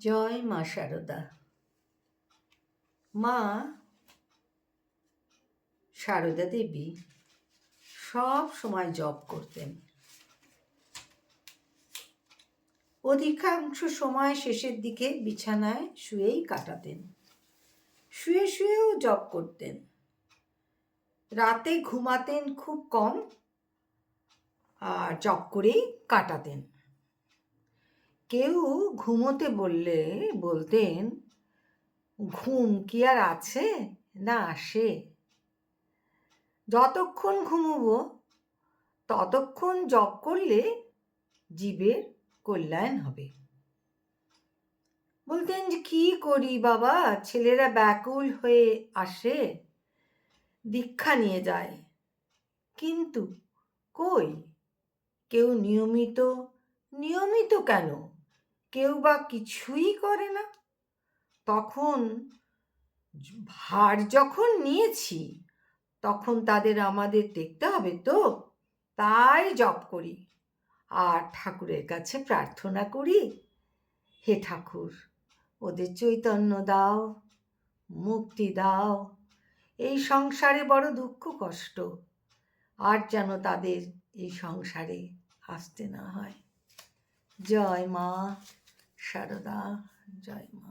জয় মা শারদা। মা শারদা দেবী সব সময় জপ করতেন। অধিকাংশ সময় শেষের দিকে বিছানায় শুয়েই কাটাতেন। শুয়ে শুয়েও জপ করতেন। রাতে ঘুমাতেন খুব কম আর জপ করেই কাটাতেন। কেউ ঘুমোতে বললে বলতেন, ঘুম কি আর আছে না আসে? যতক্ষণ ঘুমোবো ততক্ষণ জপ করলে জীবের কল্যাণ হবে। বলতেন যে কি করি বাবা, ছেলেরা ব্যাকুল হয়ে আসে, দীক্ষা নিয়ে যায়, কিন্তু কই কেউ নিয়মিত কেন, কেউ বা কিছুই করে না। তখন ভার যখন নিয়েছি তখন তাদের আমাদের দেখতে হবে তো, তাই জপ করি আর ঠাকুরের কাছে প্রার্থনা করি, হে ঠাকুর ওদের চৈতন্য দাও, মুক্তি দাও, এই সংসারে বড় দুঃখ কষ্ট, আর যেন তাদের এই সংসারে আসতে না হয়। জয় মা শারদা, জয় মা।